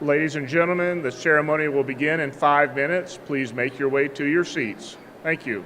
Ladies and gentlemen, the ceremony will begin in 5 minutes. Please make your way to your seats. Thank you.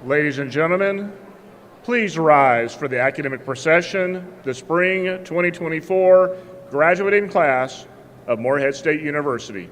Ladies and gentlemen, please rise for the academic procession, the spring 2024 graduating class of Morehead State University.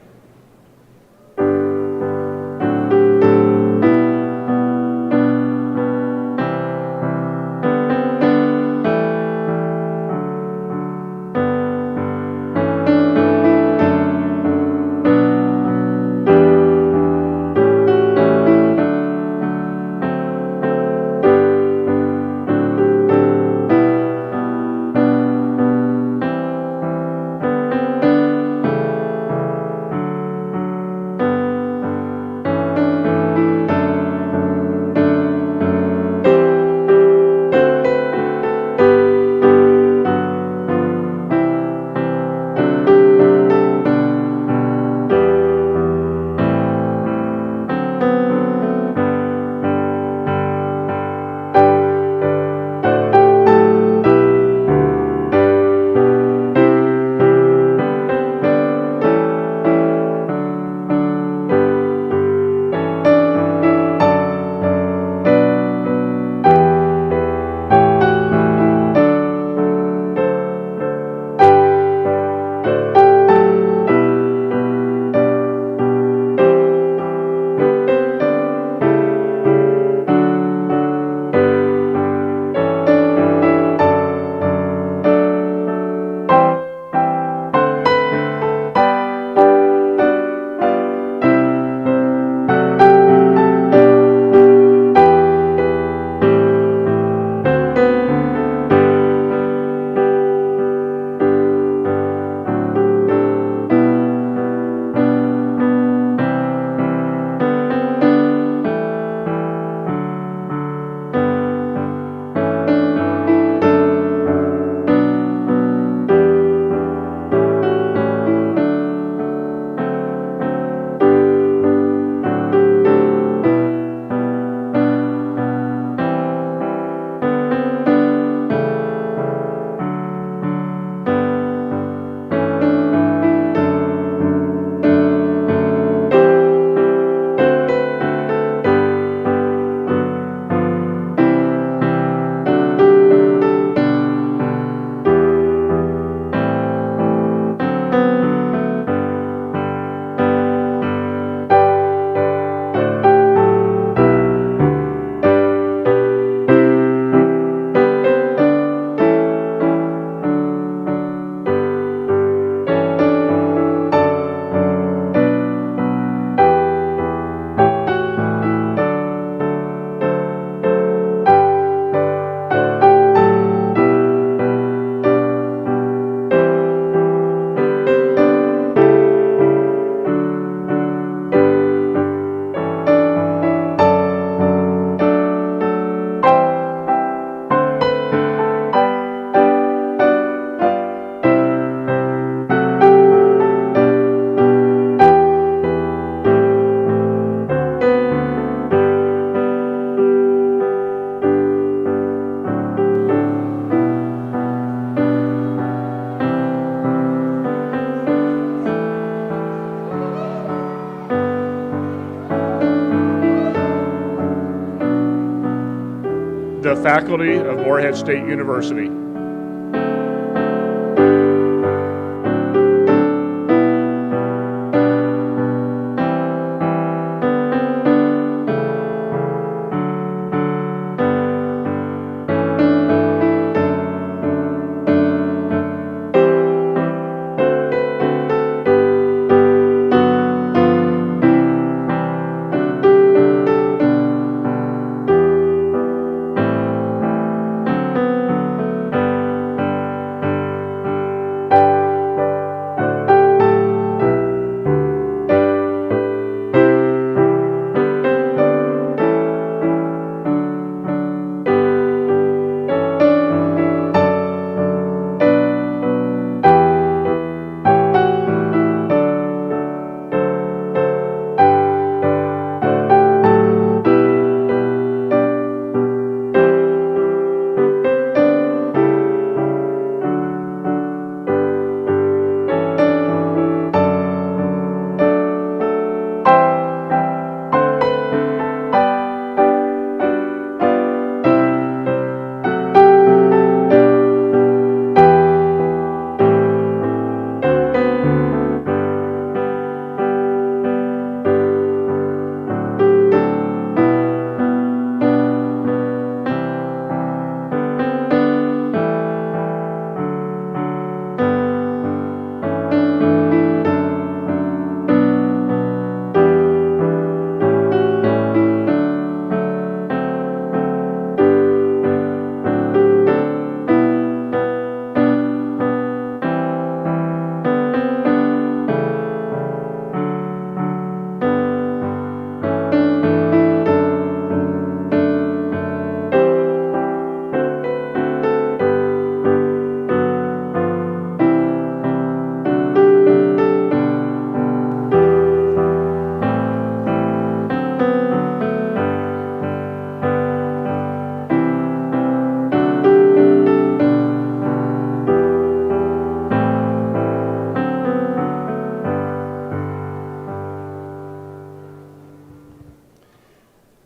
The faculty of Morehead State University.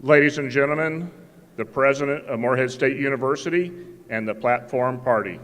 Ladies and gentlemen, the President of Morehead State University and the Platform Party.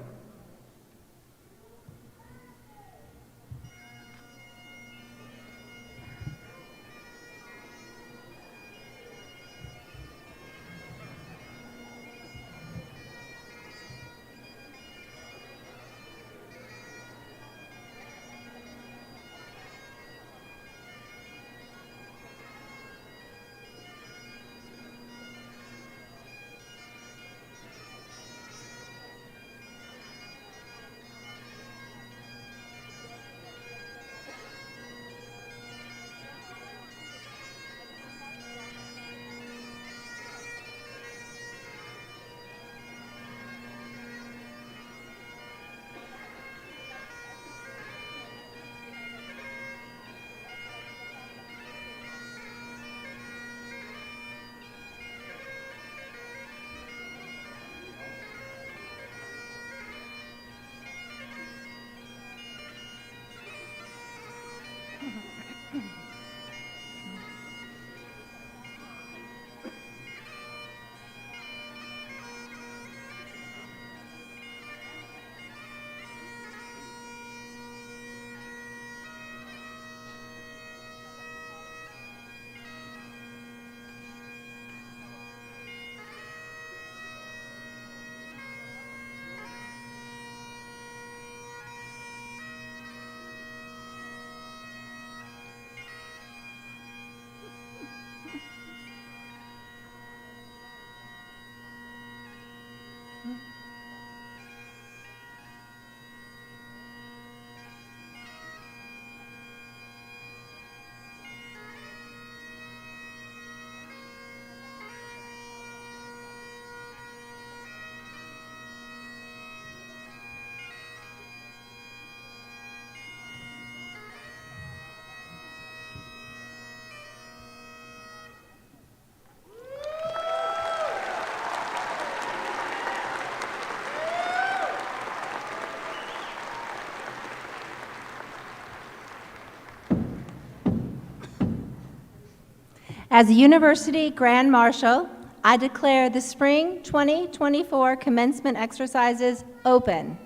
As a University Grand Marshal, I declare the Spring 2024 commencement exercises open.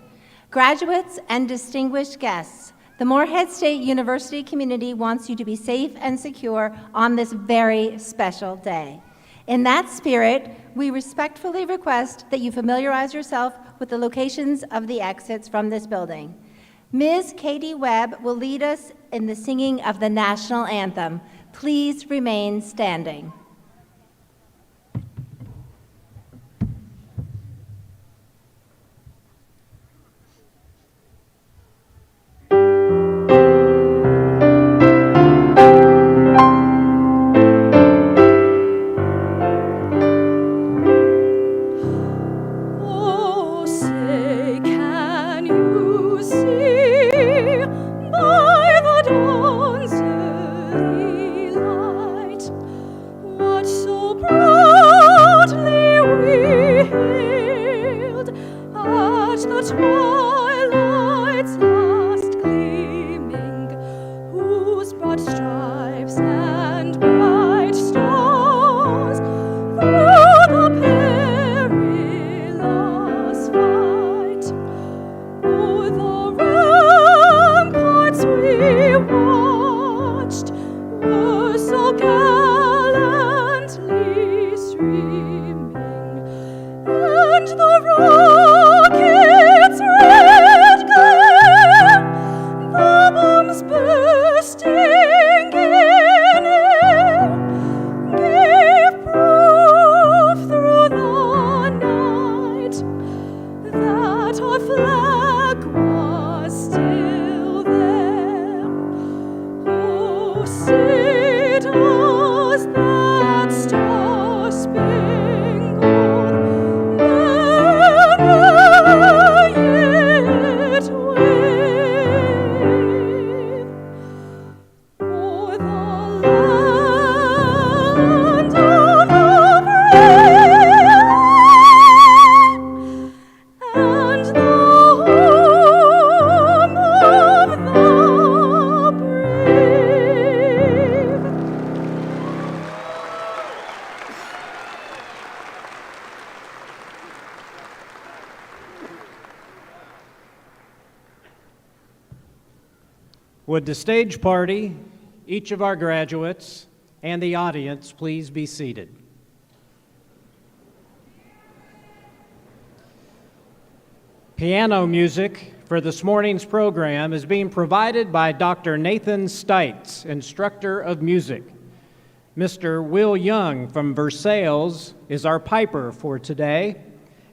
Graduates and distinguished guests, the Morehead State University community wants you to be safe and secure on this very special day. In that spirit, we respectfully request that you familiarize yourself with the locations of the exits from this building. Ms. Katie Webb will lead us in the singing of the national anthem. Please remain standing. Were so gallantly Would the stage party, each of our graduates, and the audience please be seated? Piano music for this morning's program is being provided by Dr. Nathan Stites, instructor of music. Mr. Will Young from Versailles is our piper for today,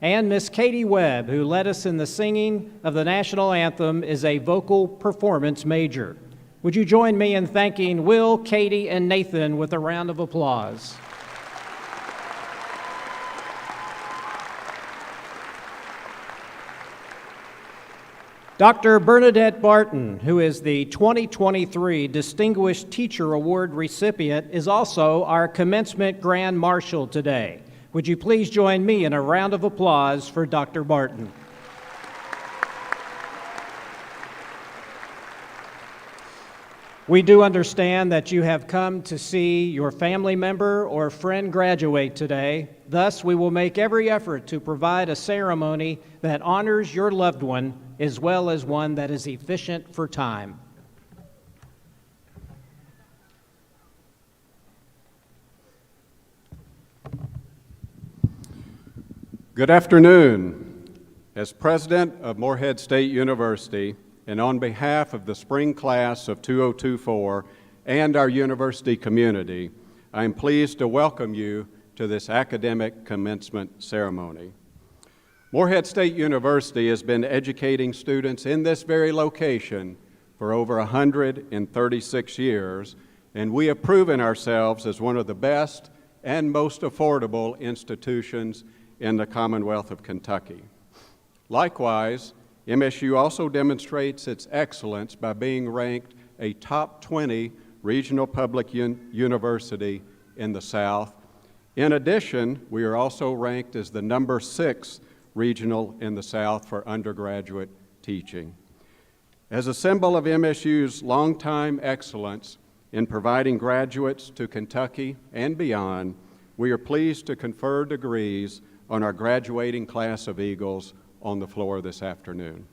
and Miss Katie Webb, who led us in the singing of the national anthem, is a vocal performance major. Would you join me in thanking Will, Katie, and Nathan with a round of applause? Dr. Bernadette Barton, who is the 2023 Distinguished Teacher Award recipient, is also our Commencement Grand Marshal today. Would you please join me in a round of applause for Dr. Barton? We do understand that you have come to see your family member or friend graduate today. Thus, we will make every effort to provide a ceremony that honors your loved one as well as one that is efficient for time. Good afternoon. As president of Morehead State University, and on behalf of the spring class of 2024 and our university community, I am pleased to welcome you to this academic commencement ceremony. Morehead State University has been educating students in this very location for over 136 years, and we have proven ourselves as one of the best and most affordable institutions in the Commonwealth of Kentucky. Likewise, MSU also demonstrates its excellence by being ranked a top 20 regional public university in the South. In addition, we are also ranked as the number 6 regional in the South for undergraduate teaching. As a symbol of MSU's longtime excellence in providing graduates to Kentucky and beyond, we are pleased to confer degrees on our graduating class of Eagles on the floor this afternoon.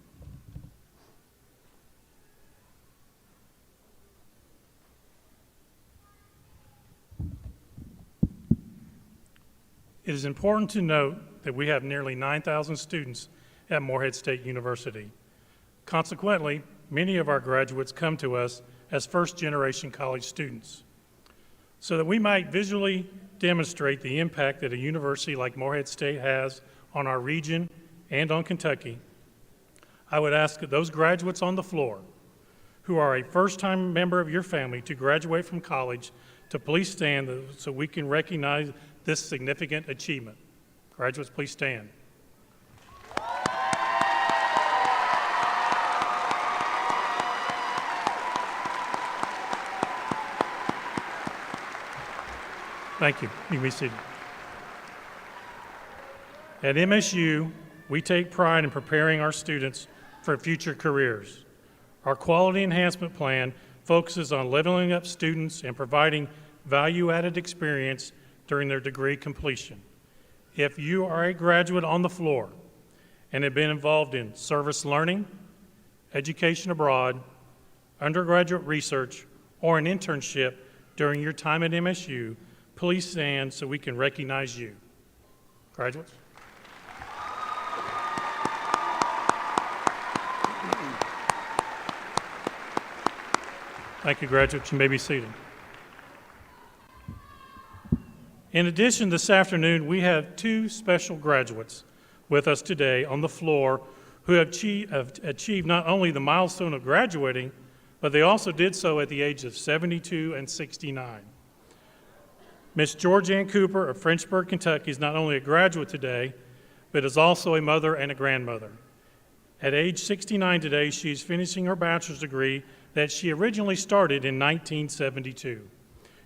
It is important to note that we have nearly 9,000 students at Morehead State University. Consequently, many of our graduates come to us as first-generation college students. So that we might visually demonstrate the impact that a university like Morehead State has on our region and on Kentucky, I would ask those graduates on the floor who are a first-time member of your family to graduate from college to please stand so we can recognize this significant achievement. Graduates, please stand. Thank you. You can be seated. At MSU, we take pride in preparing our students for future careers. Our quality enhancement plan focuses on leveling up students and providing value-added experience during their degree completion. If you are a graduate on the floor and have been involved in service learning, education abroad, undergraduate research, or an internship during your time at MSU, please stand so we can recognize you. Graduates. Thank you, graduates. You may be seated. In addition, this afternoon, we have 2 special graduates with us today on the floor who have achieved not only the milestone of graduating, but they also did so at the age of 72 and 69. Miss Georgianne Cooper of Frenchburg, Kentucky is not only a graduate today, but is also a mother and a grandmother. At age 69 today, she is finishing her bachelor's degree that she originally started in 1972.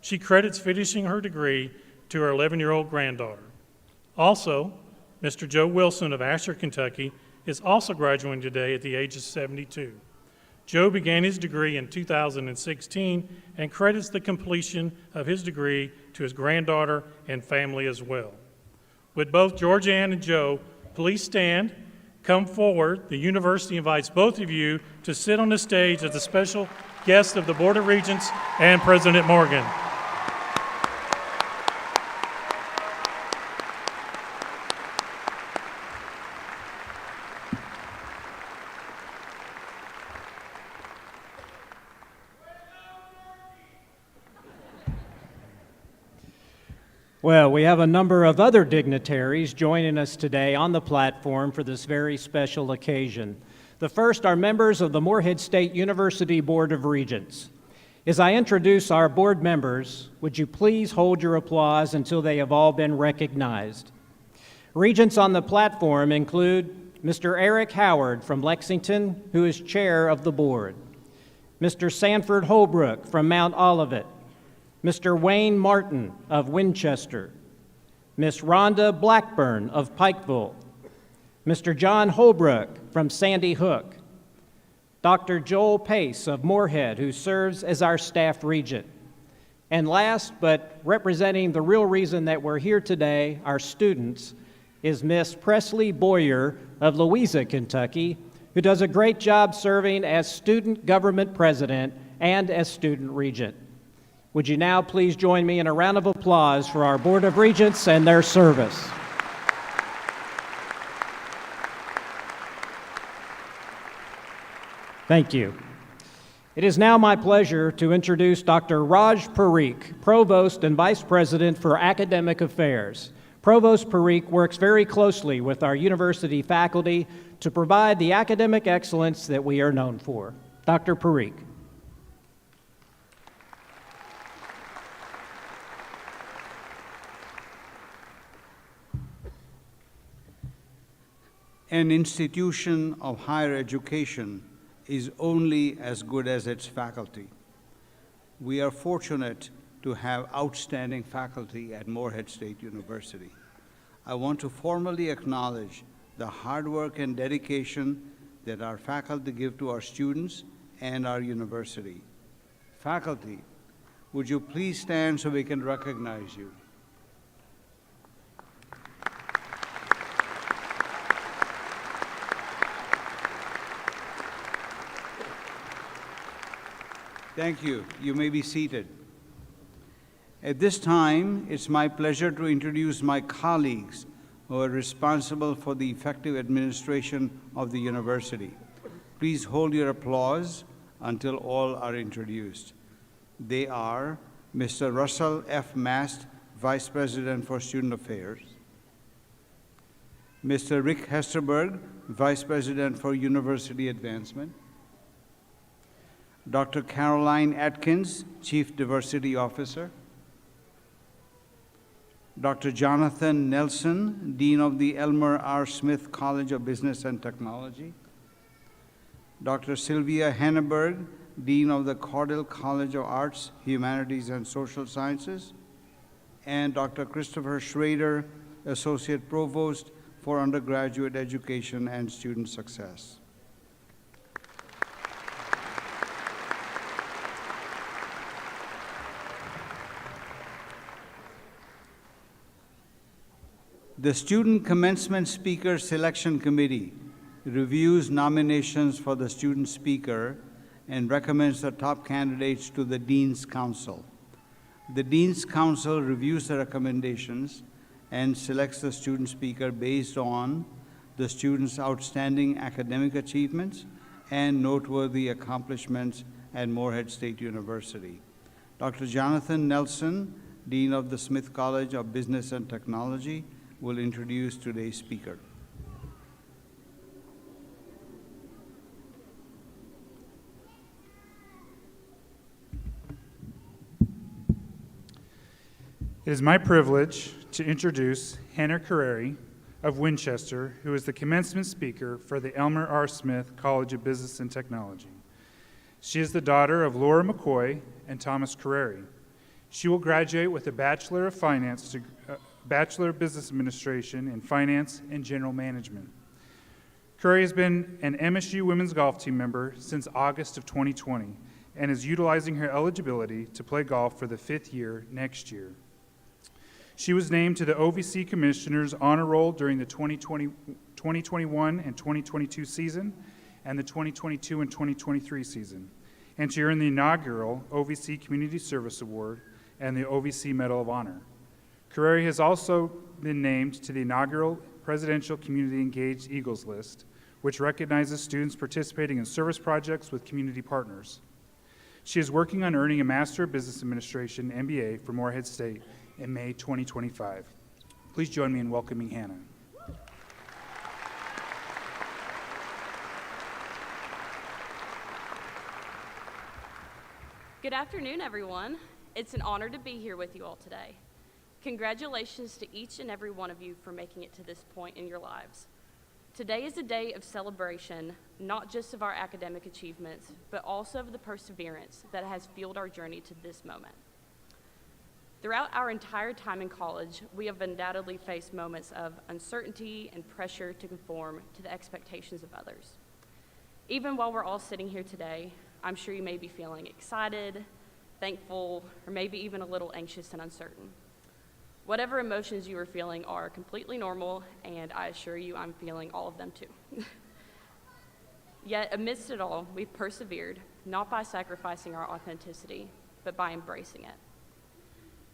She credits finishing her degree to her 11-year-old granddaughter. Also, Mr. Joe Wilson of Asher, Kentucky is also graduating today at the age of 72. Joe began his degree in 2016 and credits the completion of his degree to his granddaughter and family as well. Would both Georgianne and Joe please stand, come forward. The university invites both of you to sit on the stage as a special guests of the Board of Regents, and President Morgan. Well, we have a number of other dignitaries joining us today on the platform for this very special occasion. The first are members of the Morehead State University Board of Regents. As I introduce our board members, would you please hold your applause until they have all been recognized? Regents on the platform include Mr. Eric Howard from Lexington, who is chair of the board, Mr. Sanford Holbrook from Mount Olivet, Mr. Wayne Martin of Winchester, Miss Rhonda Blackburn of Pikeville, Mr. John Holbrook from Sandy Hook, Dr. Joel Pace of Morehead, who serves as our staff regent, and last, but representing the real reason that we're here today, our students, is Miss Presley Boyer of Louisa, Kentucky, who does a great job serving as student government president and as student regent. Would you now please join me in a round of applause for our Board of Regents and their service? Thank you. It is now my pleasure to introduce Dr. Raj Parikh, Provost and Vice President for Academic Affairs. Provost Parikh works very closely with our university faculty to provide the academic excellence that we are known for. Dr. Parikh. An institution of higher education is only as good as its faculty. We are fortunate to have outstanding faculty at Morehead State University. I want to formally acknowledge the hard work and dedication that our faculty give to our students and our university. Faculty, would you please stand so we can recognize you? Thank you. You may be seated. At this time, it's my pleasure to introduce my colleagues who are responsible for the effective administration of the university. Please hold your applause until all are introduced. They are Mr. Russell F. Mast, Vice President for Student Affairs, Mr. Rick Hesterberg, Vice President for University Advancement, Dr. Caroline Atkins, Chief Diversity Officer, Dr. Jonathan Nelson, Dean of the Elmer R. Smith College of Business and Technology, Dr. Sylvia Henneberg, Dean of the Caudill College of Arts, Humanities, and Social Sciences, and Dr. Christopher Schrader, Associate Provost for Undergraduate Education and Student Success. The Student Commencement Speaker Selection Committee reviews nominations for the student speaker and recommends the top candidates to the Dean's Council. The Dean's Council reviews the recommendations and selects the student speaker based on the student's outstanding academic achievements and noteworthy accomplishments at Morehead State University. Dr. Jonathan Nelson, Dean of the Smith College of Business and Technology, will introduce today's speaker. It is my privilege to introduce Hannah Carreri of Winchester, who is the commencement speaker for the Elmer R. Smith College of Business and Technology. She is the daughter of Laura McCoy and Thomas Carreri. She will graduate with a Bachelor of Finance, Bachelor of Business Administration in Finance and General Management. Curry has been an MSU women's golf team member since August of 2020 and is utilizing her eligibility to play golf for the 5th year next year. She was named to the OVC Commissioner's Honor Roll during the 2021 and 2022 season and the 2022 and 2023 season, and she earned the inaugural OVC Community Service Award and the OVC Medal of Honor. Carreri has also been named to the inaugural Presidential Community Engaged Eagles list, which recognizes students participating in service projects with community partners. She is working on earning a Master of Business Administration, MBA, from Morehead State in May 2025. Please join me in welcoming Hannah. Good afternoon, everyone. It's an honor to be here with you all today. Congratulations to each and every one of you for making it to this point in your lives. Today is a day of celebration, not just of our academic achievements, but also of the perseverance that has fueled our journey to this moment. Throughout our entire time in college, we have undoubtedly faced moments of uncertainty and pressure to conform to the expectations of others. Even while we're all sitting here today, I'm sure you may be feeling excited, thankful, or maybe even a little anxious and uncertain. Whatever emotions you are feeling are completely normal, and I assure you I'm feeling all of them too. Yet, amidst it all, we've persevered, not by sacrificing our authenticity, but by embracing it.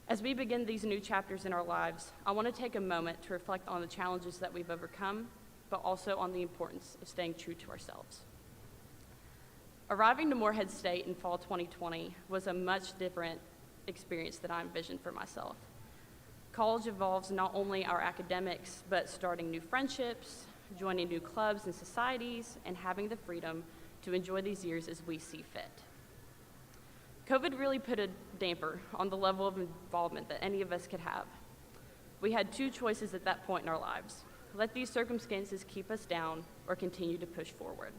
As we begin these new chapters in our lives, I want to take a moment to reflect on the challenges that we've overcome, but also on the importance of staying true to ourselves. Arriving to Morehead State in fall 2020 was a much different experience than I envisioned for myself. College involves not only our academics, but starting new friendships, joining new clubs and societies, and having the freedom to enjoy these years as we see fit. COVID really put a damper on the level of involvement that any of us could have. We had two choices at that point in our lives: let these circumstances keep us down or continue to push forward.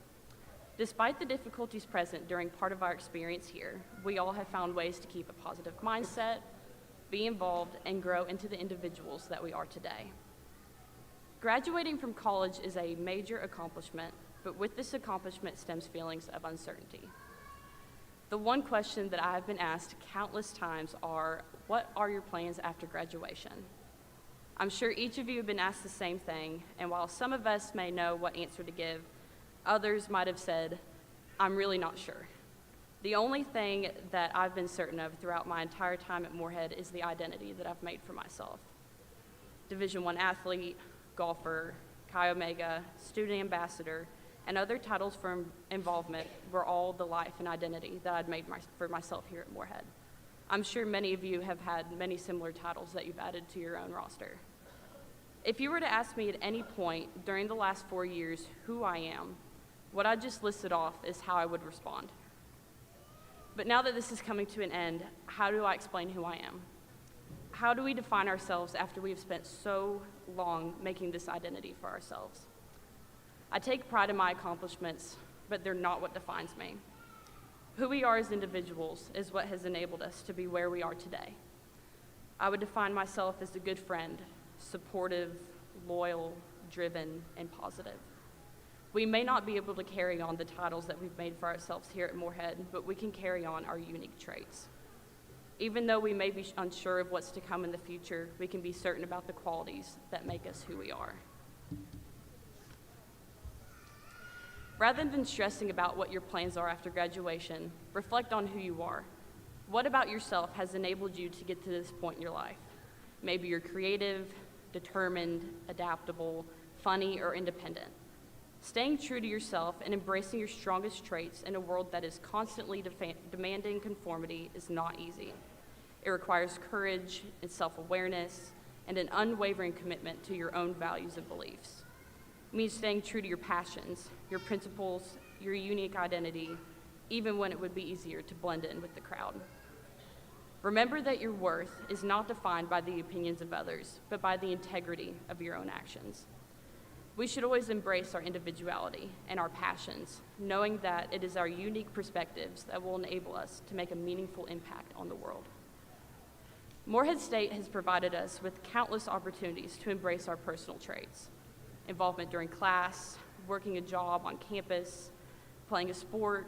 Despite the difficulties present during part of our experience here, we all have found ways to keep a positive mindset, be involved, and grow into the individuals that we are today. Graduating from college is a major accomplishment, but with this accomplishment stems feelings of uncertainty. The one question that I have been asked countless times are, what are your plans after graduation? I'm sure each of you have been asked the same thing, and while some of us may know what answer to give, others might have said, I'm really not sure. The only thing that I've been certain of throughout my entire time at Morehead is the identity that I've made for myself. Division I athlete, golfer, Chi Omega, student ambassador, and other titles for involvement were all the life and identity that I'd made for myself here at Morehead. I'm sure many of you have had many similar titles that you've added to your own roster. If you were to ask me at any point during the last 4 years who I am, what I just listed off is how I would respond. But now that this is coming to an end, how do I explain who I am? How do we define ourselves after we have spent so long making this identity for ourselves? I take pride in my accomplishments, but they're not what defines me. Who we are as individuals is what has enabled us to be where we are today. I would define myself as a good friend, supportive, loyal, driven, and positive. We may not be able to carry on the titles that we've made for ourselves here at Morehead, but we can carry on our unique traits. Even though we may be unsure of what's to come in the future, we can be certain about the qualities that make us who we are. Rather than stressing about what your plans are after graduation, reflect on who you are. What about yourself has enabled you to get to this point in your life? Maybe you're creative, determined, adaptable, funny, or independent. Staying true to yourself and embracing your strongest traits in a world that is constantly demanding conformity is not easy. It requires courage and self-awareness and an unwavering commitment to your own values and beliefs. It means staying true to your passions, your principles, your unique identity, even when it would be easier to blend in with the crowd. Remember that your worth is not defined by the opinions of others, but by the integrity of your own actions. We should always embrace our individuality and our passions, knowing that it is our unique perspectives that will enable us to make a meaningful impact on the world. Morehead State has provided us with countless opportunities to embrace our personal traits: involvement during class, working a job on campus, playing a sport,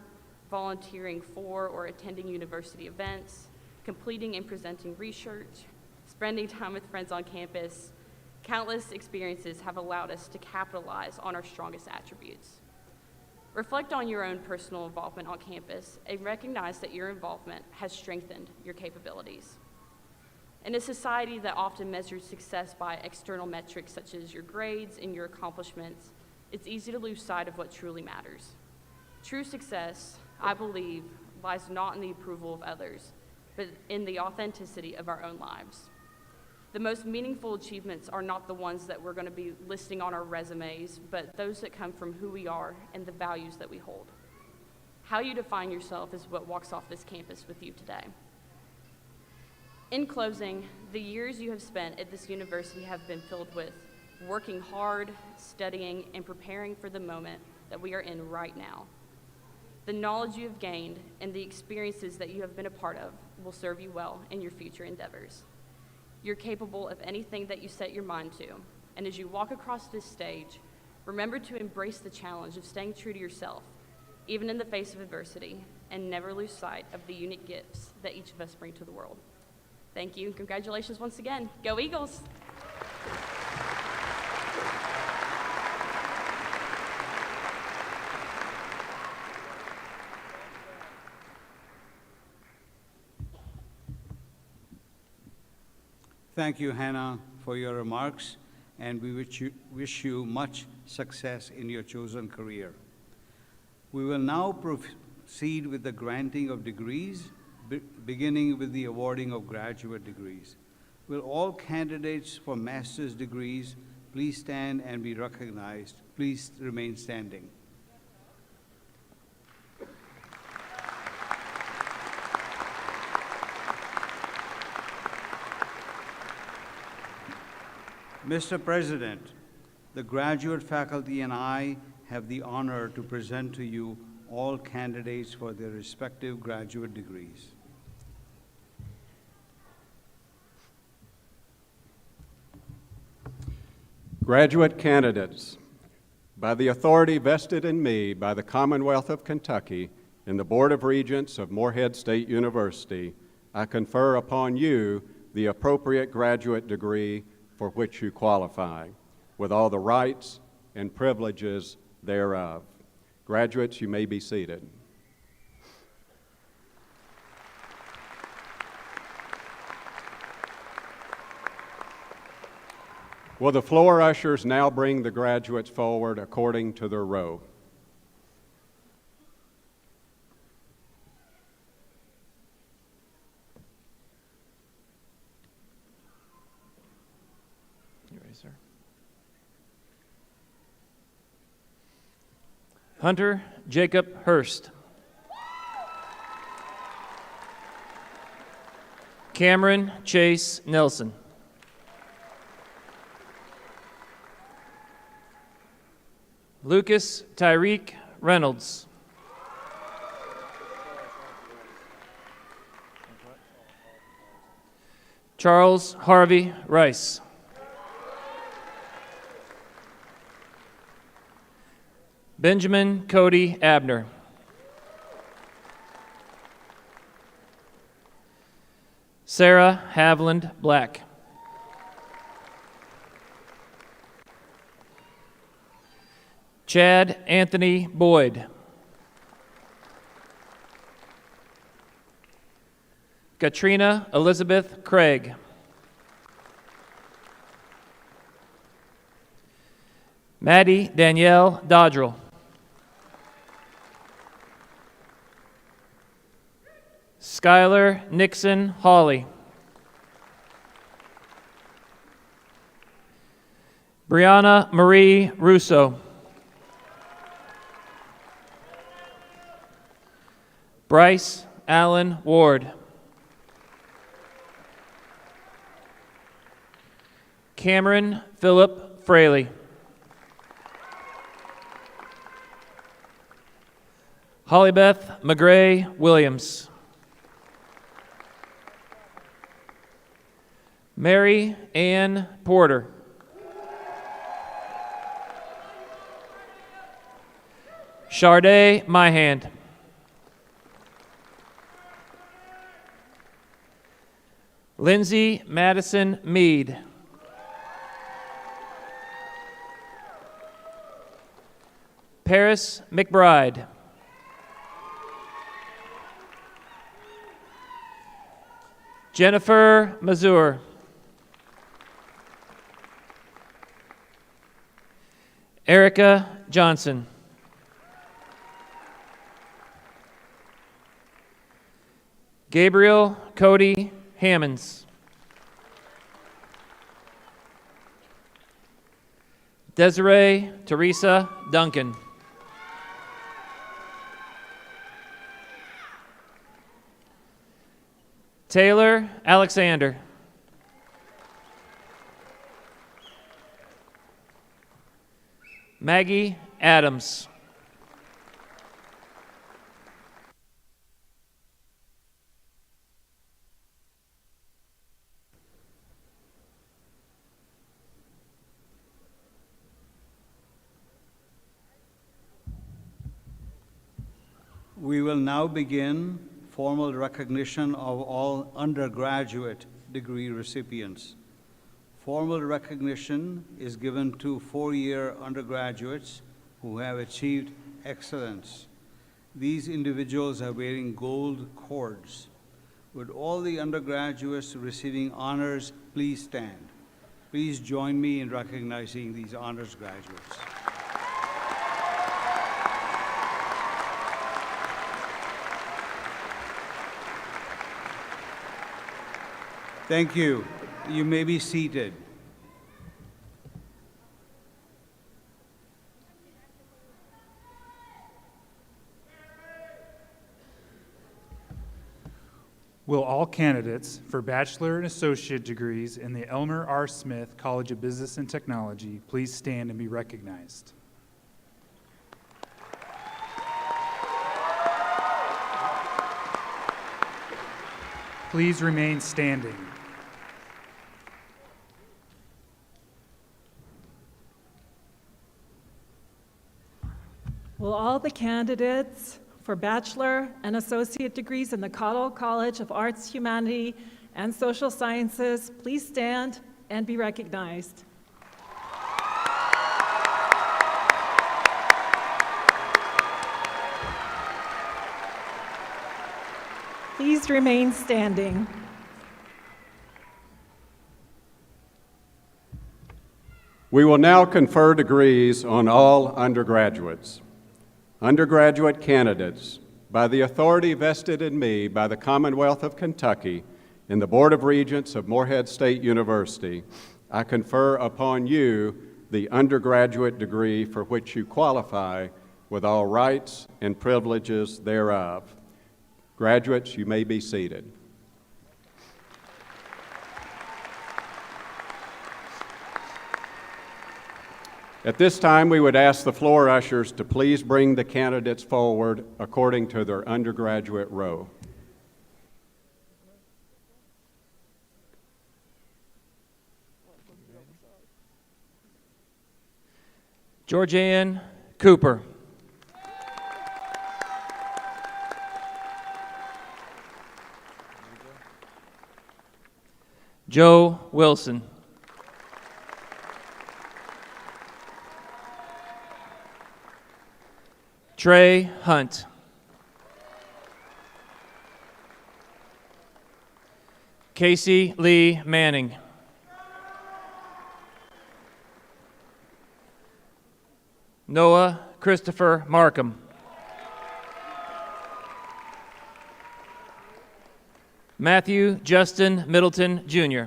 volunteering for or attending university events, completing and presenting research, spending time with friends on campus. Countless experiences have allowed us to capitalize on our strongest attributes. Reflect on your own personal involvement on campus and recognize that your involvement has strengthened your capabilities. In a society that often measures success by external metrics such as your grades and your accomplishments, it's easy to lose sight of what truly matters. True success, I believe, lies not in the approval of others, but in the authenticity of our own lives. The most meaningful achievements are not the ones that we're going to be listing on our resumes, but those that come from who we are and the values that we hold. How you define yourself is what walks off this campus with you today. In closing, the years you have spent at this university have been filled with working hard, studying, and preparing for the moment that we are in right now. The knowledge you have gained and the experiences that you have been a part of will serve you well in your future endeavors. You're capable of anything that you set your mind to, and as you walk across this stage, remember to embrace the challenge of staying true to yourself, even in the face of adversity, and never lose sight of the unique gifts that each of us bring to the world. Thank you, and congratulations once again. Go Eagles! Thank you, Hannah, for your remarks, and we wish you much success in your chosen career. We will now proceed with the granting of degrees, beginning with the awarding of graduate degrees. Will all candidates for master's degrees please stand and be recognized? Please remain standing. Mr. President, the graduate faculty and I have the honor to present to you all candidates for their respective graduate degrees. Graduate candidates, by the authority vested in me by the Commonwealth of Kentucky and the Board of Regents of Morehead State University, I confer upon you the appropriate graduate degree for which you qualify, with all the rights and privileges thereof. Graduates, you may be seated. Will the floor ushers now bring the graduates forward according to their row? Hunter Jacob Hurst. Cameron Chase Nelson. Lucas Tyreek Reynolds. Charles Harvey Rice. Benjamin Cody Abner. Sarah Havland Black. Chad Anthony Boyd. Katrina Elizabeth Craig. Maddie Danielle Dodrell. Skylar Nixon Hawley. Brianna Marie Russo. Bryce Allen Ward. Cameron Philip Fraley. Hollybeth McGray Williams. Mary Ann Porter. Sharday Myhand. Lindsay Madison Mead. Paris McBride. Jennifer Mazur. Erica Johnson. Gabriel Cody Hammonds. Desiree Teresa Duncan. Taylor Alexander. Maggie Adams. We will now begin formal recognition of all undergraduate degree recipients. Formal recognition is given to four-year undergraduates who have achieved excellence. These individuals are wearing gold cords. Would all the undergraduates receiving honors please stand? Please join me in recognizing these honors graduates. Thank you. You may be seated. Will all candidates for bachelor and associate degrees in the Elmer R. Smith College of Business and Technology please stand and be recognized? Please remain standing. Will all the candidates for bachelor and associate degrees in the Cottle College of Arts, Humanity, and Social Sciences please stand and be recognized? Please remain standing. We will now confer degrees on all undergraduates. Undergraduate candidates, by the authority vested in me by the Commonwealth of Kentucky and the Board of Regents of Morehead State University, I confer upon you the undergraduate degree for which you qualify with all rights and privileges thereof. Graduates, you may be seated. At this time, we would ask the floor ushers to please bring the candidates forward according to their undergraduate row. Georgianne Cooper. Joe Wilson. Trey Hunt. Casey Lee Manning. Noah Christopher Markham. Matthew Justin Middleton, Jr.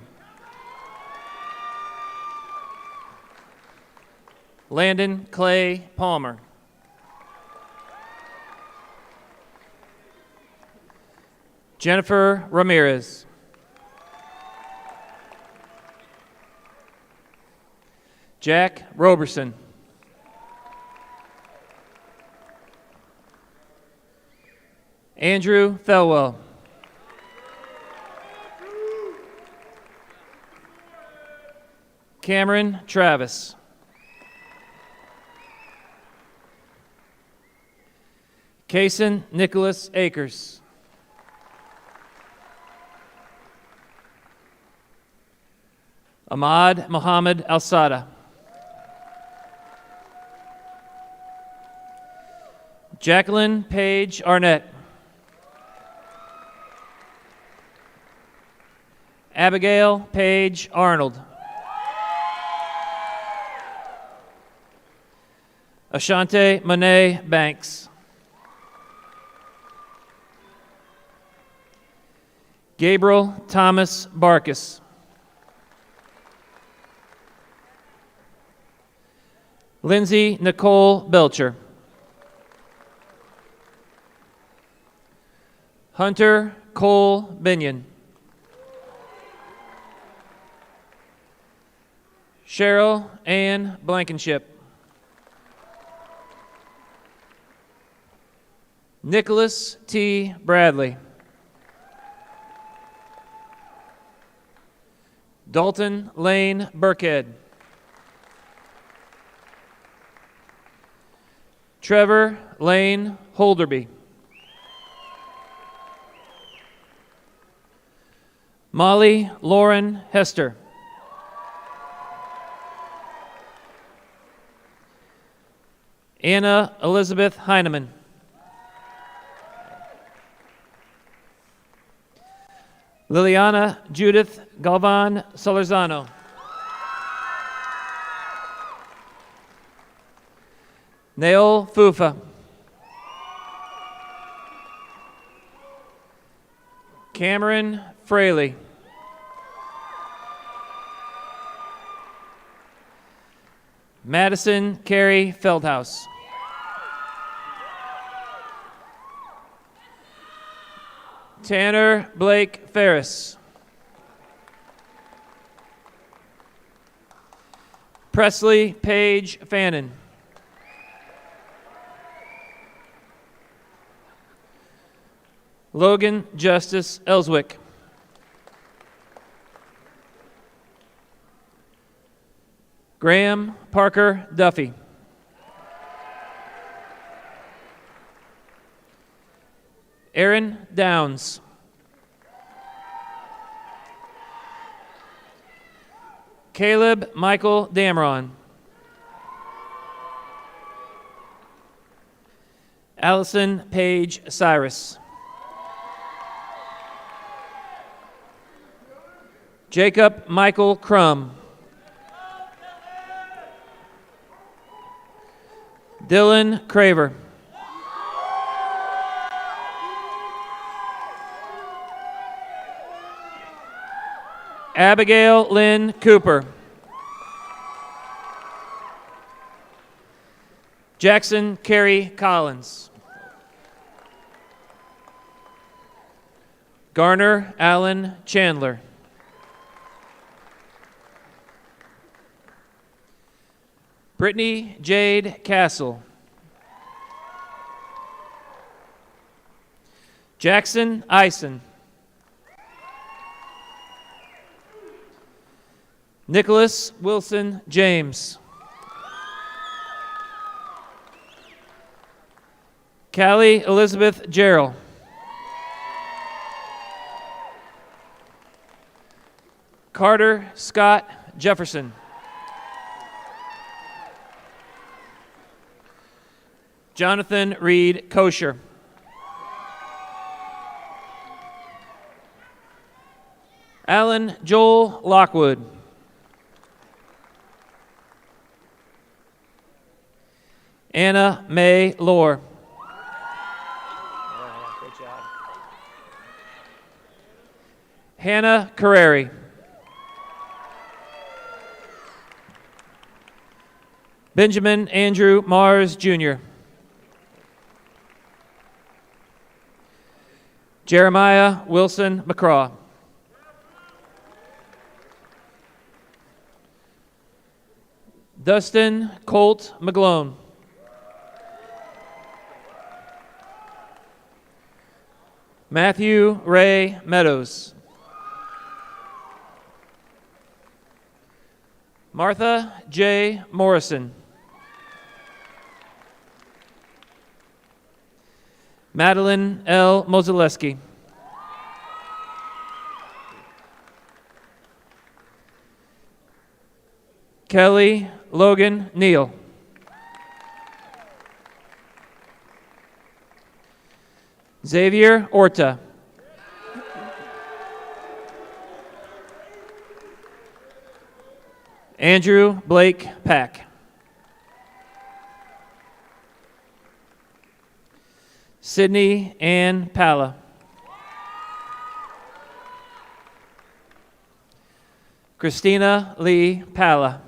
Landon Clay Palmer. Jennifer Ramirez. Jack Roberson. Andrew Thelwell. Cameron Travis. Kaysen Nicholas Akers. Ahmad Mohammed Al-Sada. Jacqueline Page Arnett. Abigail Page Arnold. Ashante Monet Banks. Gabriel Thomas Barkus. Lindsay Nicole Belcher. Hunter Cole Binion. Cheryl Ann Blankenship. Nicholas T. Bradley. Dalton Lane Burkhead. Trevor Lane Holderby. Molly Lauren Hester. Anna Elizabeth Heineman. Liliana Judith Galvan Solorzano. Naol Fufa. Cameron Fraley. Madison Carey Feldhaus. Tanner Blake Ferris. Presley Page Fannin. Logan Justice Ellswick. Graham Parker Duffy. Aaron Downs. Caleb Michael Dameron. Allison Paige Cyrus. Jacob Michael Crum. Dylan Craver. Abigail Lynn Cooper. Jackson Carey Collins. Garner Allen Chandler. Brittany Jade Castle. Jackson Eisen. Nicholas Wilson James. Callie Elizabeth Gerald. Carter Scott Jefferson. Jonathan Reed Kosher. Alan Joel Lockwood. Anna Mae Lohr. Great job. Hannah Carreri. Benjamin Andrew Mars, Jr. Jeremiah Wilson McCraw. Dustin Colt McGlone. Matthew Ray Meadows. Martha J. Morrison. Madeline L. Mozeleski. Kelly Logan Neal. Xavier Orta. Andrew Blake Pack. Sydney Ann Palla. Christina Lee Palla.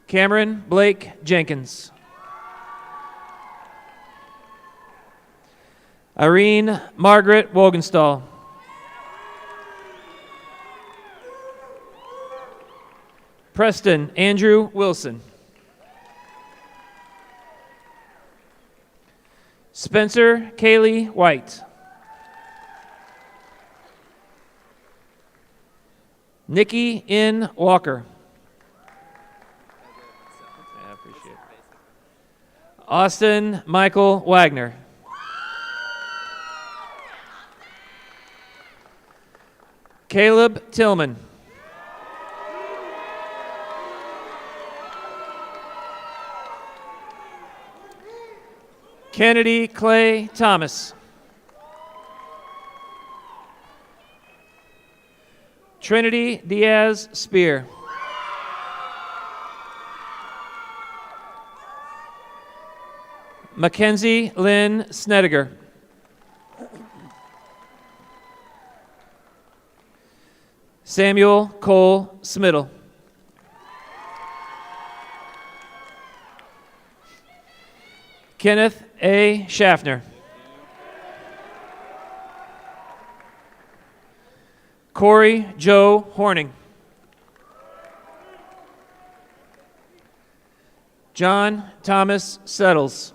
Cameron Blake Jenkins. Irene Margaret Wogenstall. Preston Andrew Wilson. Spencer Kaylee White. Nikki N. Walker. I appreciate it. Austin Michael Wagner. Caleb Tillman. Kennedy Clay Thomas. Trinity Diaz Spear. Mackenzie Lynn Snediger. Samuel Cole Smiddle. Kenneth A. Schaffner. Corey Joe Horning. John Thomas Settles.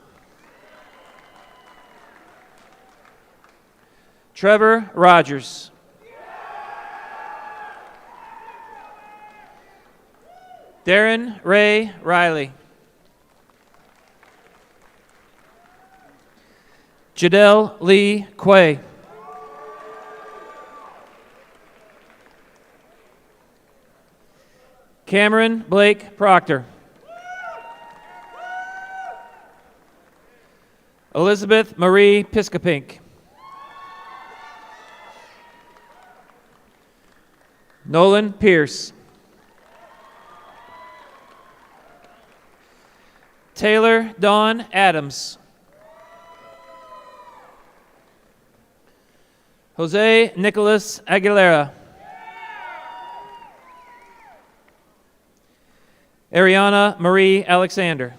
Trevor Rogers. Darren Ray Riley. Jadell Lee Quay. Cameron Blake Proctor. Elizabeth Marie Piscopink. Nolan Pierce. Taylor Dawn Adams. Jose Nicholas Aguilera. Ariana Marie Alexander.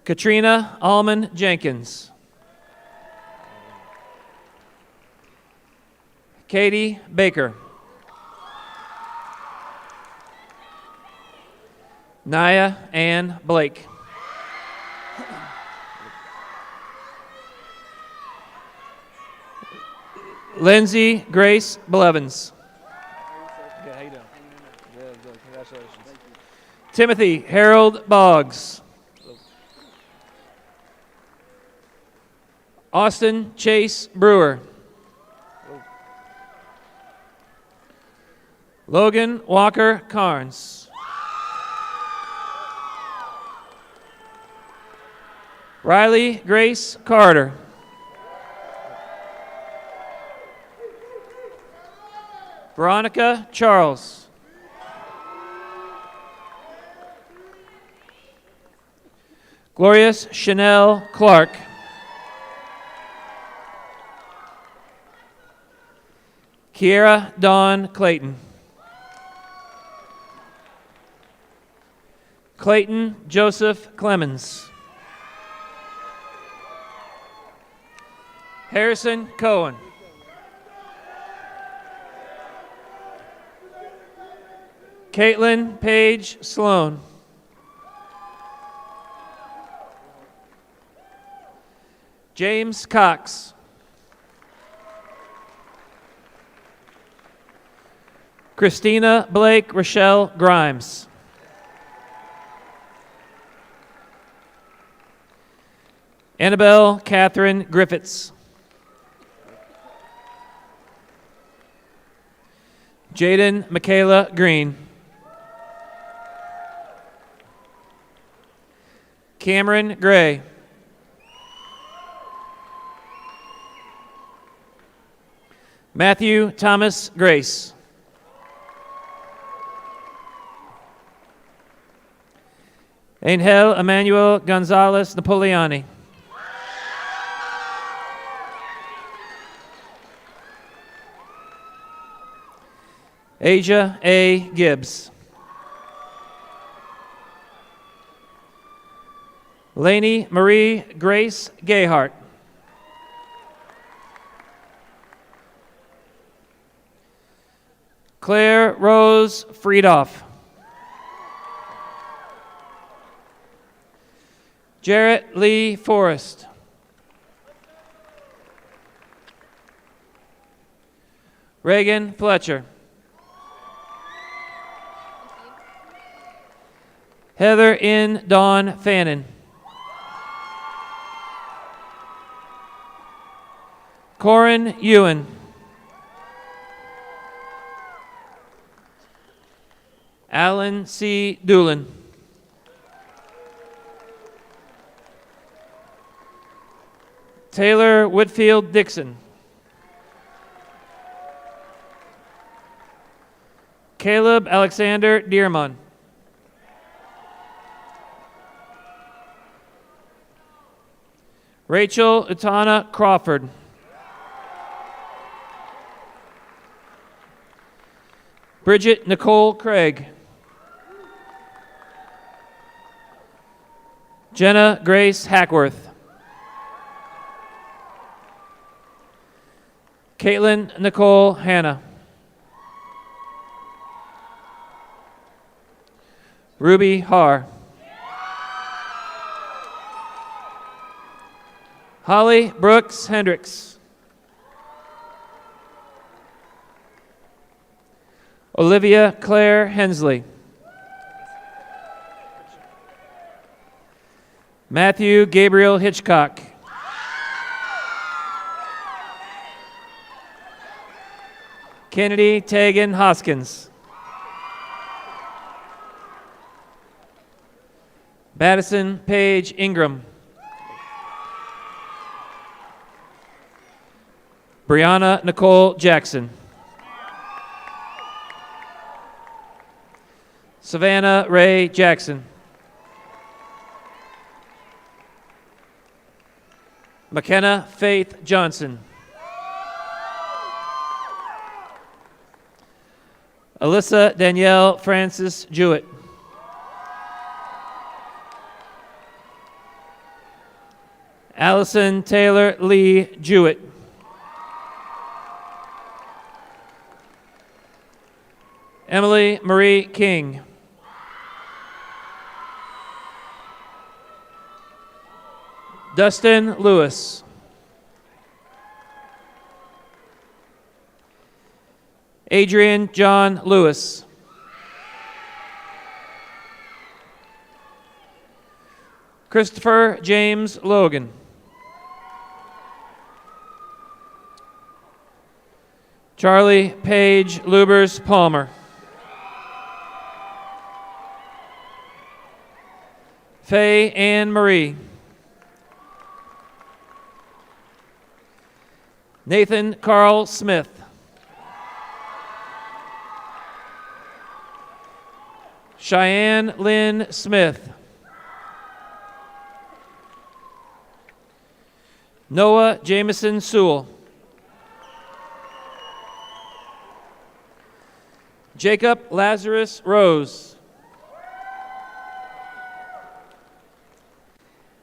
Katrina Allman Jenkins. Katie Baker. Naya Ann Blake. Lindsay Grace Blevins. Okay, how you doing? Good, congratulations. Timothy Harold Boggs. Austin Chase Brewer. Logan Walker Carnes. Riley Grace Carter. Veronica Charles. Glorious Chanel Clark. Kiera Dawn Clayton. Clayton Joseph Clemens. Harrison Cohen. Caitlin Paige Sloan. James Cox. Christina Blake Rochelle Grimes. Annabelle Catherine Griffiths. Jaden Michaela Green. Cameron Gray. Matthew Thomas Grace. Angel Emmanuel Gonzalez Napoleoni. Asia A. Gibbs. Lainey Marie Grace Gayhart. Claire Rose Friedoff. Jarrett Lee Forrest. Reagan Fletcher. Heather N. Dawn Fannin. Corin Ewan. Alan C. Doolin. Taylor Whitfield Dixon. Caleb Alexander Dearmon. Rachel Utana Crawford. Bridget Nicole Craig. Jenna Grace Hackworth. Caitlin Nicole Hanna. Ruby Har. Holly Brooks Hendricks. Olivia Claire Hensley. Matthew Gabriel Hitchcock. Kennedy Tegan Hoskins. Madison Paige Ingram. Brianna Nicole Jackson. Savannah Ray Jackson. McKenna Faith Johnson. Alyssa Danielle Francis Jewett. Allison Taylor Lee Jewett. Emily Marie King. Dustin Lewis. Adrian John Lewis. Christopher James Logan. Charlie Page Lubers Palmer. Faye Ann Marie. Nathan Carl Smith. Cheyenne Lynn Smith. Noah Jameson Sewell. Jacob Lazarus Rose.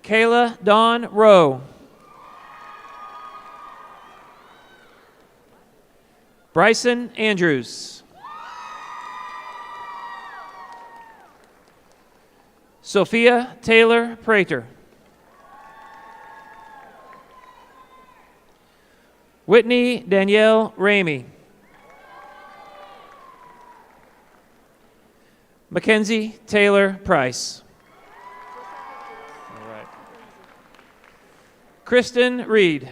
Kayla Dawn Rowe. Bryson Andrews. Sophia Taylor Prater. Whitney Danielle Ramey. Mackenzie Taylor Price. All right. Kristen Reed.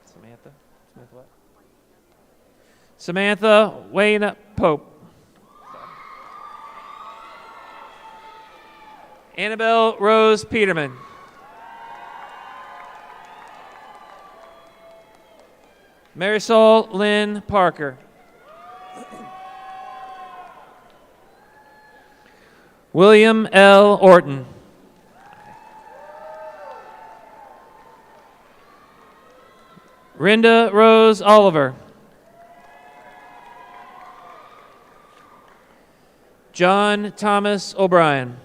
Samantha? Samantha what? Samantha Wayne Pope. Annabelle Rose Peterman. Marisol Lynn Parker. William L. Orton. Rinda Rose Oliver. John Thomas O'Brien.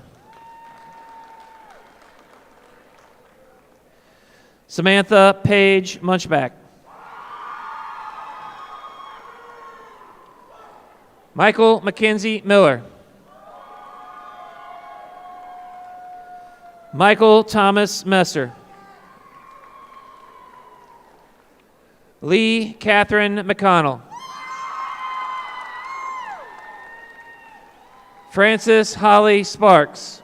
Samantha Page Munchback. Michael Mackenzie Miller. Michael Thomas Messer. Lee Catherine McConnell. Frances Holly Sparks.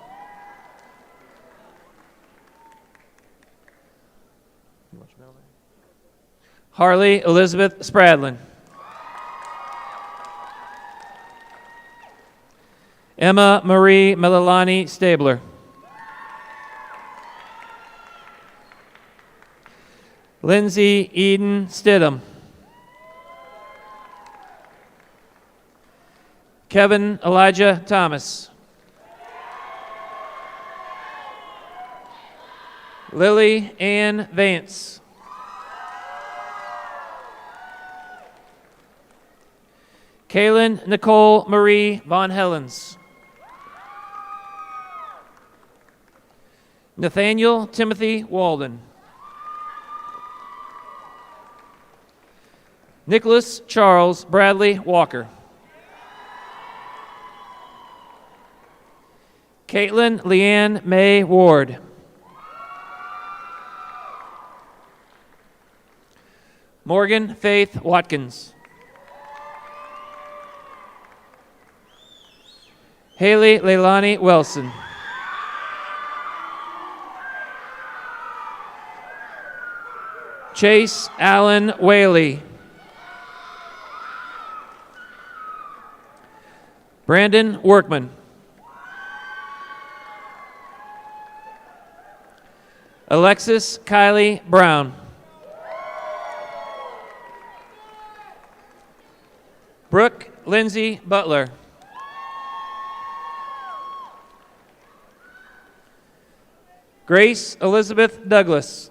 Harley Elizabeth Spradlin. Emma Marie Melalani Stabler. Lindsay Eden Stidham. Kevin Elijah Thomas. Lily Ann Vance. Kaylin Nicole Marie Von Helens. Nathaniel Timothy Walden. Nicholas Charles Bradley Walker. Caitlin Leanne May Ward. Morgan Faith Watkins. Haley Leilani Wilson. Chase Allen Whaley. Brandon Workman. Alexis Kylie Brown. Brooke Lindsay Butler. Grace Elizabeth Douglas.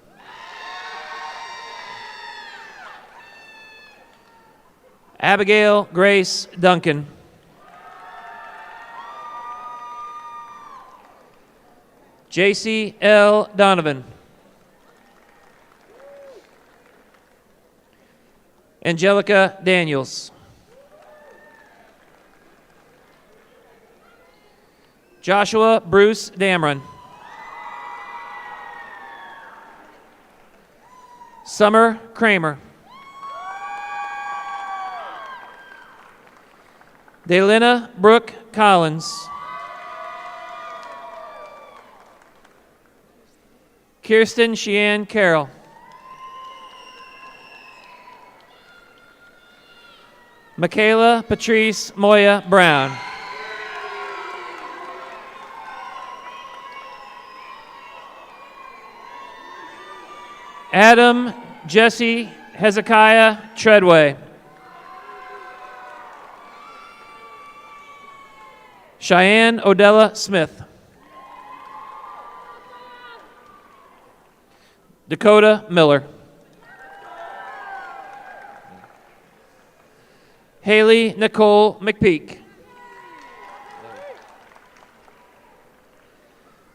Abigail Grace Duncan. J.C. L. Donovan. Angelica Daniels. Joshua Bruce Damron. Summer Kramer. Delina Brooke Collins. Kirsten Sheehan Carroll. Michaela Patrice Moya Brown. Adam Jesse Hezekiah Treadway. Cheyenne Odella Smith. Dakota Miller. Haley Nicole McPeak.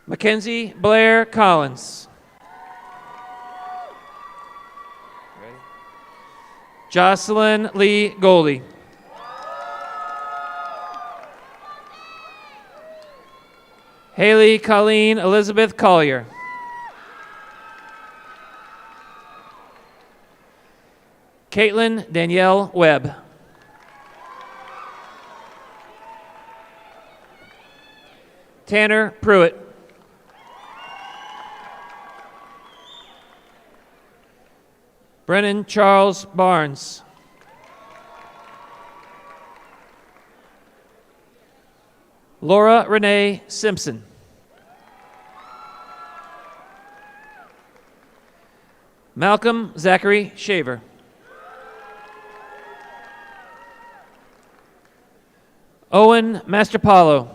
Mackenzie Blair Collins. Jocelyn Lee Goldie. Haley Colleen Elizabeth Collier. Caitlin Danielle Webb. Tanner Pruitt. Brennan Charles Barnes. Laura Renee Simpson. Malcolm Zachary Shaver. Owen Masterpalo.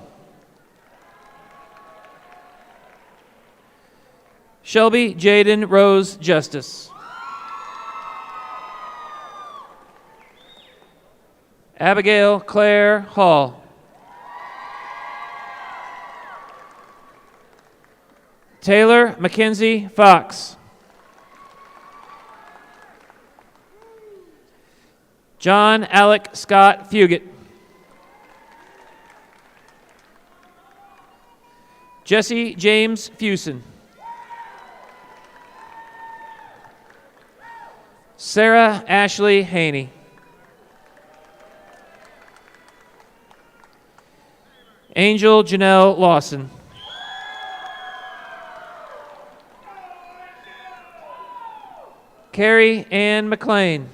Shelby Jaden Rose Justice. Abigail Claire Hall. Taylor Mackenzie Fox. John Alec Scott Fugit. Jesse James Fusen. Sarah Ashley Haney. Angel Janelle Lawson. Carrie Ann McLean.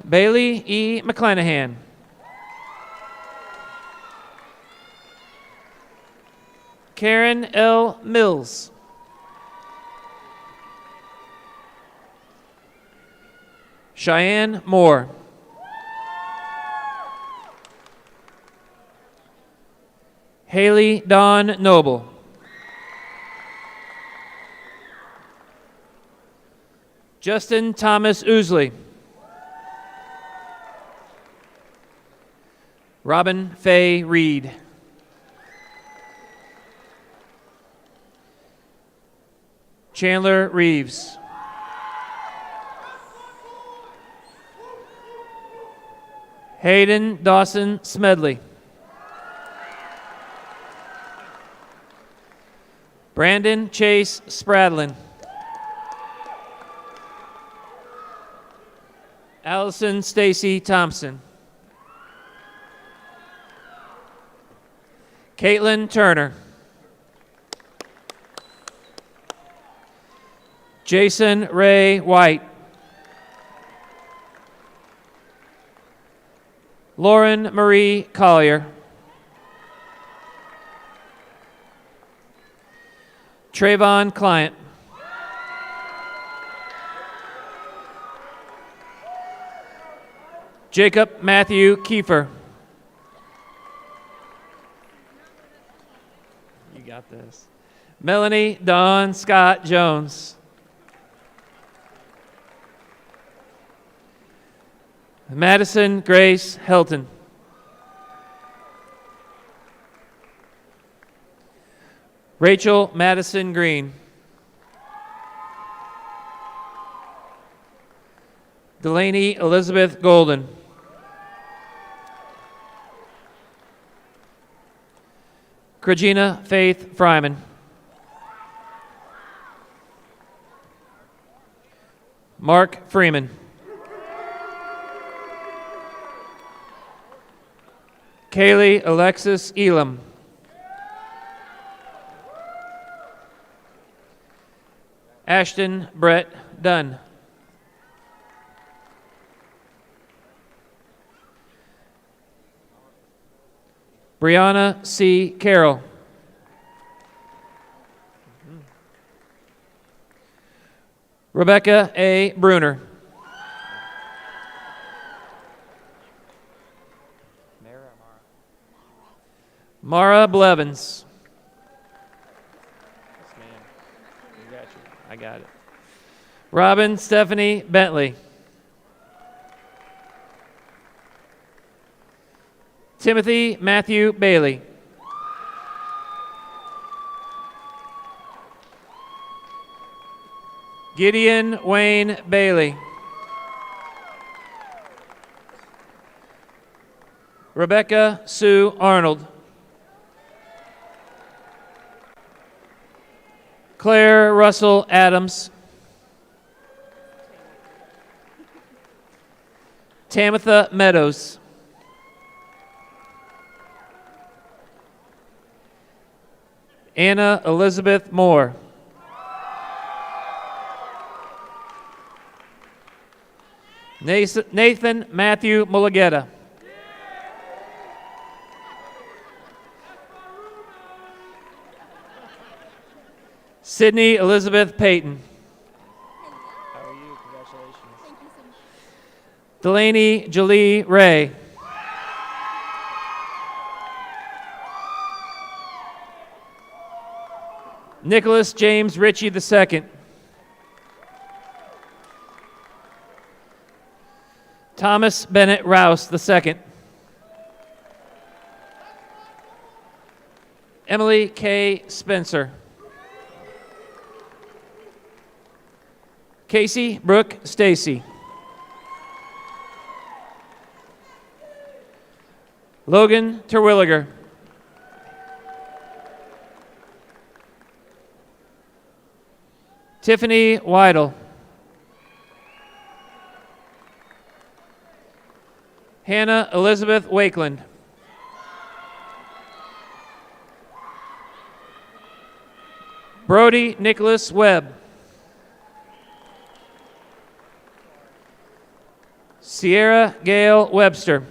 Bailey E. McClanahan. Karen L. Mills. Cheyenne Moore. Haley Dawn Noble. Justin Thomas Oosley. Robin Faye Reed. Chandler Reeves. Hayden Dawson Smedley. Brandon Chase Spradlin. Allison Stacy Thompson. Caitlin Turner. Jason Ray White. Lauren Marie Collier. Trayvon Client. Jacob Matthew Kiefer. You got this. Melanie Dawn Scott Jones. Madison Grace Helton. Rachel Madison Green. Delaney Elizabeth Golden. Regina Faith Fryman. Mark Freeman. Kaylee Alexis Elam. Ashton Brett Dunn. Brianna C. Carroll. Rebecca A. Bruner. Mara Blevins. Yes, ma'am. You got you. I got it. Robin Stephanie Bentley. Timothy Matthew Bailey. Gideon Wayne Bailey. Rebecca Sue Arnold. Claire Russell Adams. Tamitha Meadows. Anna Elizabeth Moore. Nathan Matthew Mulligetta. Sydney Elizabeth Payton. How are you? Congratulations. Thank you so much. Delaney Jolie Ray. Nicholas James Ritchie II. Thomas Bennett Rouse II. Emily K. Spencer. Casey Brooke Stacy. Logan Terwilliger. Tiffany Weidel. Hannah Elizabeth Wakeland. Brody Nicholas Webb. Sierra Gail Webster.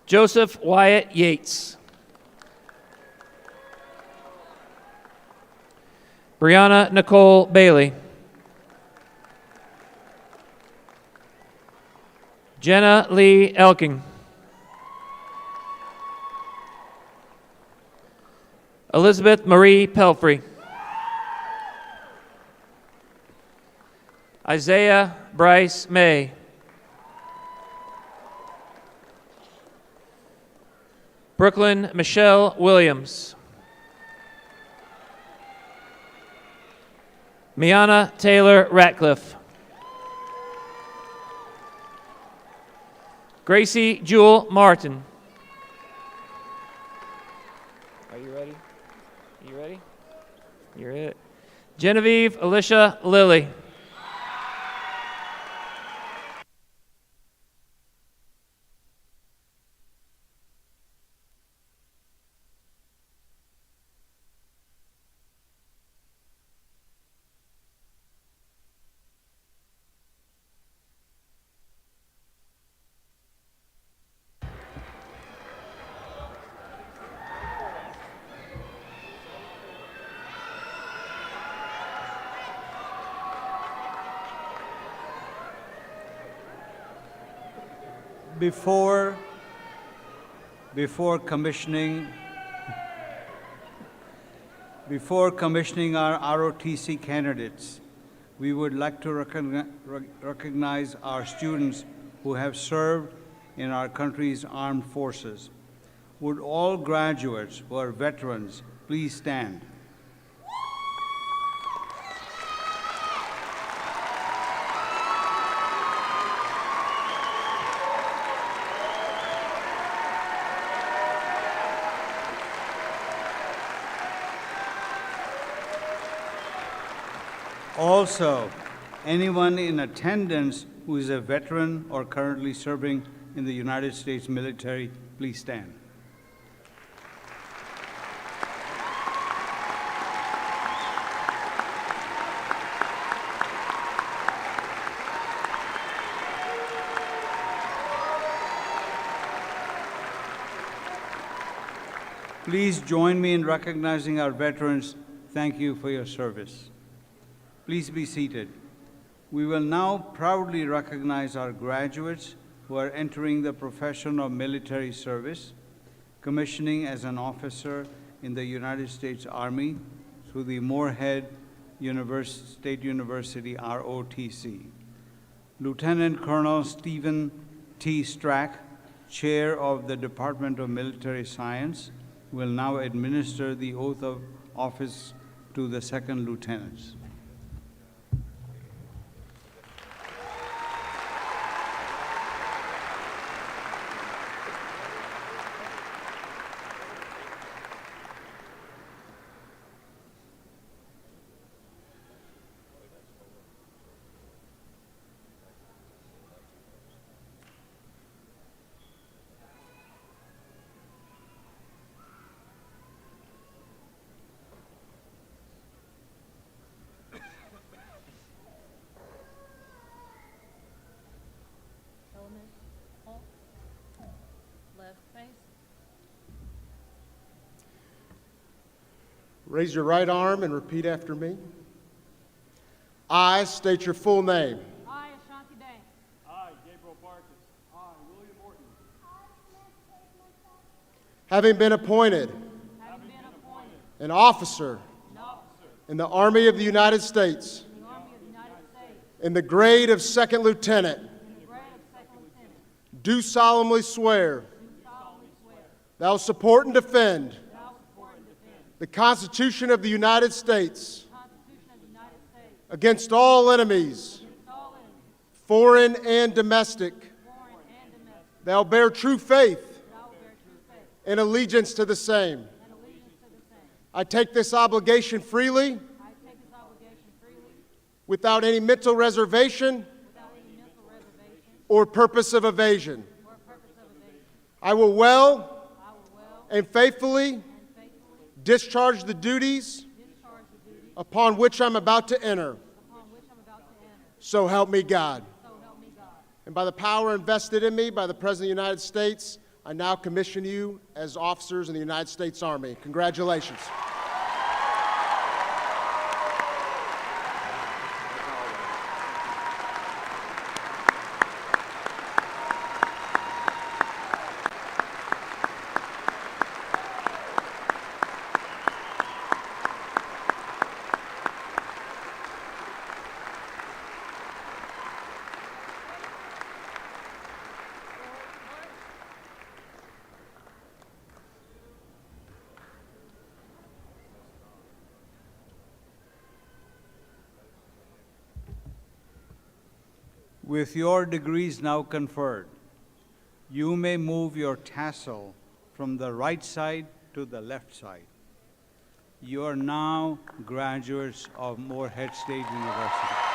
Joseph Wyatt Yates. Brianna Nicole Bailey. Jenna Lee Elking. Elizabeth Marie Pelfrey. Isaiah Bryce May. Brooklyn Michelle Williams. Miana Taylor Ratcliffe. Gracie Jewel Martin. Are you ready? You ready? You're it. Genevieve Alicia Lilly. Before commissioning our ROTC candidates, we would like to recognize our students who have served in our country's armed forces. Would all graduates who are veterans please stand? Also, anyone in attendance who is a veteran or currently serving in the United States military, please stand. Please join me in recognizing our veterans. Thank you for your service. Please be seated. We will now proudly recognize our graduates who are entering the profession of military service, commissioning as an officer in the United States Army through the Morehead State University, ROTC. Lieutenant Colonel Stephen T. Strack, Chair of the Department of Military Science, will now administer the oath of office to the second lieutenants. Raise your right arm and repeat after me. I state your full name. I, Ashanti Day. I, Gabriel Barkus. I, William Morton. Having been appointed an officer in the Army of the United States in the grade of second lieutenant, do solemnly swear that I will support and defend the Constitution of the United States against all enemies, foreign and domestic, that I will bear true faith and allegiance to the same. I take this obligation freely, without any mental reservation or purpose of evasion. I will well and faithfully discharge the duties upon which I'm about to enter. So help me God. And by the power invested in me by the President of the United States, I now commission you as officers in the United States Army. Congratulations. With your degrees now conferred, you may move your tassel from the right side to the left side. You are now graduates of Morehead State University.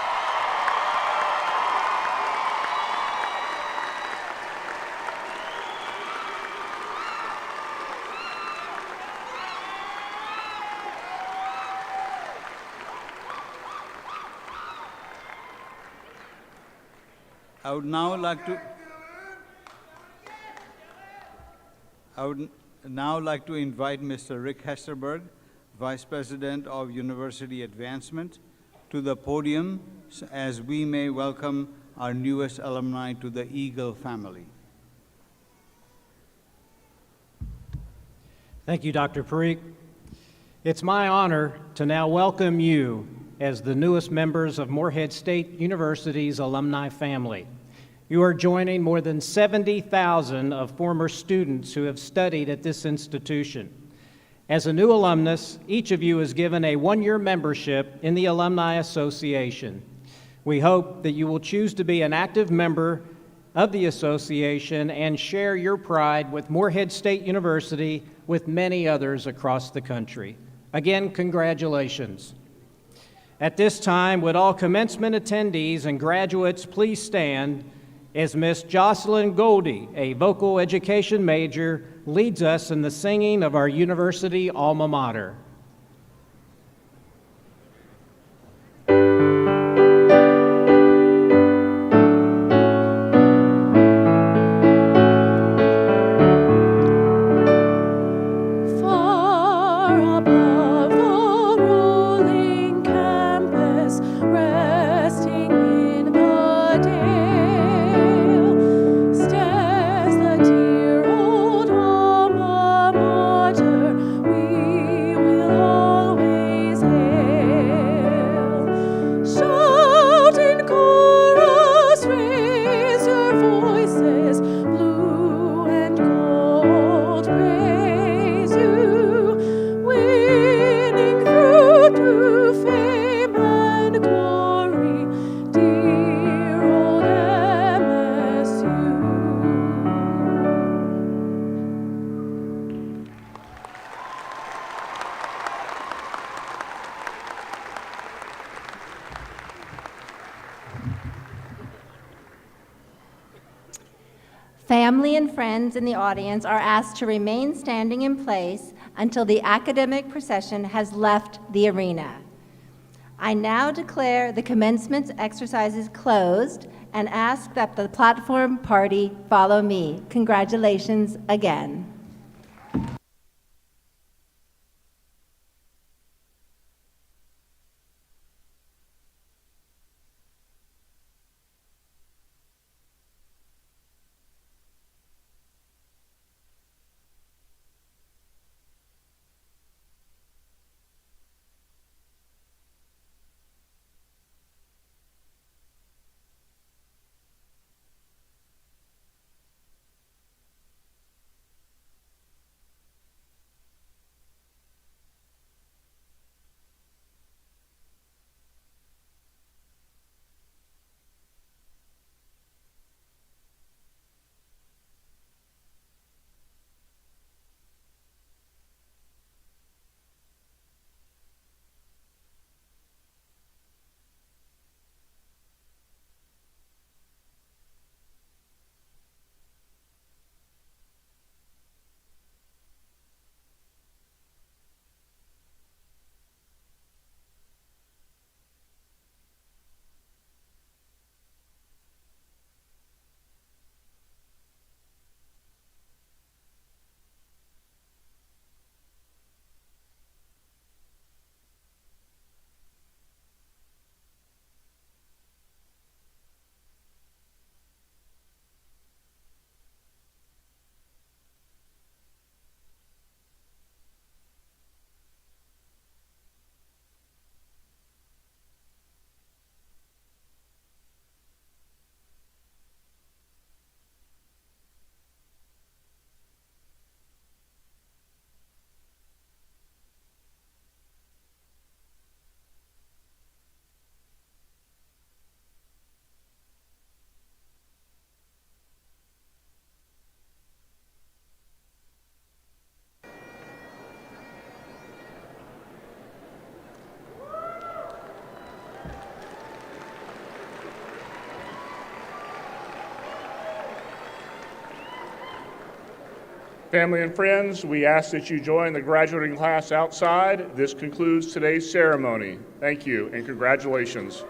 I would now like to invite Mr. Rick Hesterberg, Vice President of University Advancement, to the podium as we may welcome our newest alumni to the Eagle family. Thank you, Dr. Parikh. It's my honor to now welcome you as the newest members of Morehead State University's alumni family. You are joining more than 70,000 of former students who have studied at this institution. As a new alumnus, each of you is given a one-year membership in the Alumni Association. We hope that you will choose to be an active member of the association and share your pride with Morehead State University with many others across the country. Again, congratulations. At this time, would all commencement attendees and graduates please stand as Miss Jocelyn Goldie, a vocal education major, leads us in the singing of our university alma mater. Family and friends in the audience are asked to remain standing in place until the academic procession has left the arena. I now declare the commencement exercises closed and ask that the platform party follow me. Congratulations again. Family and friends, we ask that you join the graduating class outside. This concludes today's ceremony. Thank you and congratulations.